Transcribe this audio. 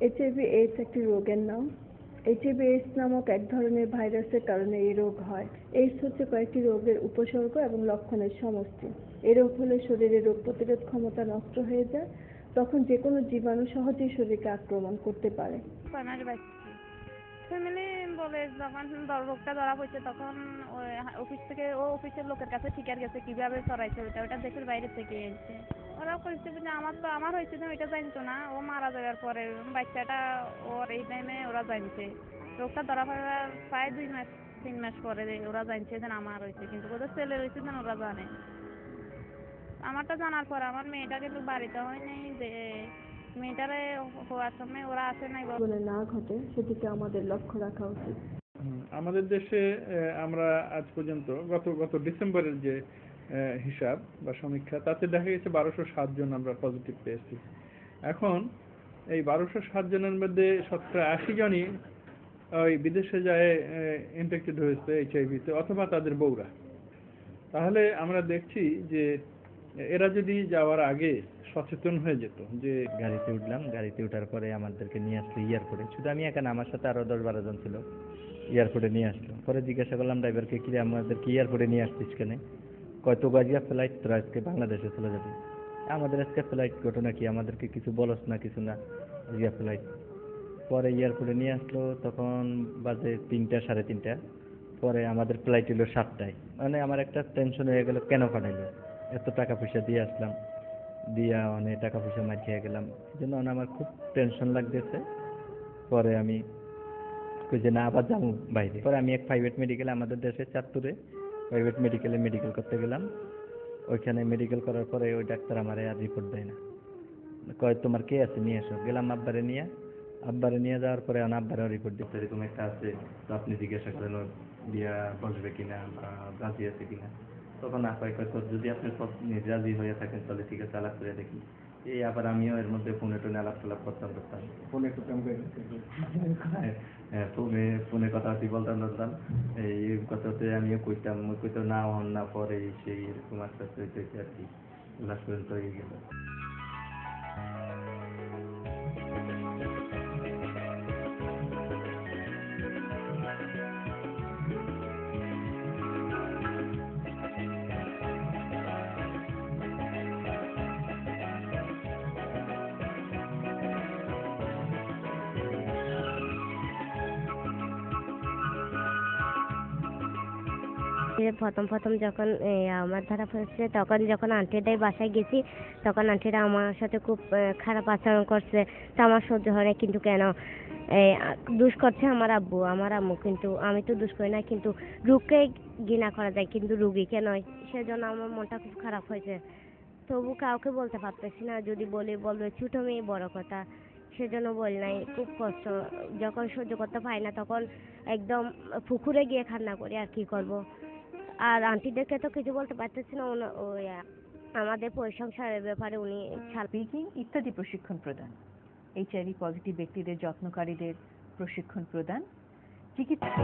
HIV AIDS একটি রোগের নাম। এইচআইভি এইডস নামক এক ধরনের ভাইরাসের কারণে এই রোগ হয়। এইডস হচ্ছে কয়েকটি রোগের উপসর্গ এবং লক্ষণের সমষ্টি। এই রোগ হলে শরীরে রোগ প্রতিরোধ ক্ষমতা নষ্ট হয়ে যায়, তখন যে কোনো জীবাণু সহজেই শরীরকে আক্রমণ করতে পারে। ফ্যামিলি বলে যখন রোগটা ধরা পড়ছে তখন অফিস থেকে অফিসের লোকের কাছে শিকার গেছে কিভাবে ছড়াইছে ওটা দেশের বাইরে থেকে এসেছে। ওরা কইছে যে আমার হয়েছে না, ওইটা জানতো না। ও মারা যাওয়ার পরে বাচ্চাটা ওর এই টাইমে ওরা জানছে। রোগটা ধরা পড়ার প্রায় 2 মাস 3 মাস পরে ওরা জানছে যে আমার হয়েছে, কিন্তু ওদের ছেলে হয়েছে না ওরা জানে। আমারটা জানার পর আমার মেয়েটা কিন্তু বাড়িতে হয় নাই, যে মেয়েটারে হওয়ার সময় ওরা আসে নাই। না ঘটে সেদিকে আমাদের লক্ষ্য রাখা উচিত। আমাদের দেশে আমরা আজ পর্যন্ত গত ডিসেম্বরের যে হিসাব বা সমীক্ষা, তাতে দেখা গেছে 1207 জন আমরা পজিটিভ পেয়েছি। এখন এই 1207 জনের মধ্যে 80 জনই ওই বিদেশে যায় ইনফেক্টেড হয়েছে এইচআইভিতে, অথবা তাদের বউরা। তাহলে আমরা দেখছি যে এরা যদি যাওয়ার আগে সচেতন হয়ে যেত। যে গাড়িতে উঠলাম, গাড়িতে ওঠার পরে আমাদেরকে নিয়ে আসলো এয়ারপোর্টে। শুধু আমি একা না, আমার সাথে আরো 10-12 জন ছিল। এয়ারপোর্টে নিয়ে আসলো, পরে জিজ্ঞাসা করলাম ড্রাইভারকে, কি আমাদেরকে এয়ারপোর্টে নিয়ে আসছিস কেন? কয়তো বাজিয়া ফ্লাইট তোরা আজকে বাংলাদেশে চলে যাবে। আমাদের আজকে ফ্লাইট ঘটনা কি, আমাদেরকে কিছু বলস না, কিছু না, আজকে ফ্লাইট। পরে এয়ারপোর্টে নিয়ে আসলো, তখন বাজে 3টা 3:30। পরে আমাদের ফ্লাইট হলো 7টায়। মানে আমার একটা টেনশন হয়ে গেল, কেন পাঠাইলো? এত টাকা পয়সা দিয়ে আসলাম, দিয়া অনেক টাকা পয়সা মারিয়ে গেলাম, এই জন্য আমার খুব টেনশন লাগতেছে। পরে আমি কই যে না, আবার যাবো বাইরে। পরে আমি এক প্রাইভেট মেডিকেলে, আমাদের দেশে চাঁদপুরে প্রাইভেট মেডিকেলে মেডিকেল করতে গেলাম। ওইখানে মেডিকেল করার পরে ওই ডাক্তার আমারে আর রিপোর্ট দেয় না, কয় তোমার কে আছে নিয়ে এসো। গেলাম আব্বারে নিয়ে যাওয়ার পরে আব্বারেও রিপোর্ট দিতে, এরকম একটা আছে, তো আপনি জিজ্ঞাসা করেন ওর বিয়া বসবে কিনা বা রাজি আছে কিনা। তখন আপাই কয় যদি আপনি নিজে রাজি হয়ে থাকেন তাহলে ঠিক আছে, আলাপ করে দেখি। এই আবার আমিও এর মধ্যে ফোনে আলাপ করতাম। ফোনে ফোনে কথাবার্তি বলতাম। এই কথাতে আমিও কইতাম না পরে সেই এরকম আস্তে আস্তে আর কি লাস্ট পর্যন্ত হয়ে গেল। প্রথম যখন আমার ধরা পড়েছে, তখন যখন আন্টিদের বাসায় গেছি, তখন আন্টিরা আমার সাথে খুব খারাপ আচরণ করছে। তো আমার সহ্য হয় না, কিন্তু কেন দুষ করছে আমার আম্মু, কিন্তু আমি তো দুষ করি না। কিন্তু রোগকে ঘৃণা করা যায়, কিন্তু রোগীকে নয়। সেজন্য আমার মনটা খুব খারাপ হয়েছে। তবু কাউকে বলতে পারতেছি না, যদি বলবে ছোট মেয়ে, বড় কথা। সেজন্য বলি নাই। খুব কষ্ট, যখন সহ্য করতে পারি না তখন একদম পুকুরে গিয়ে কান্না করি, আর কি করব। আর আন্টিদেরকে তো কিছু বলতে পারতেছি না, আমাদের পরিসংসারের ব্যাপারে উনি স্পিকিং ইত্যাদি প্রশিক্ষণ প্রদান, এইচআইভি পজিটিভ ব্যক্তিদের যত্নকারীদের প্রশিক্ষণ প্রদান, চিকিৎসা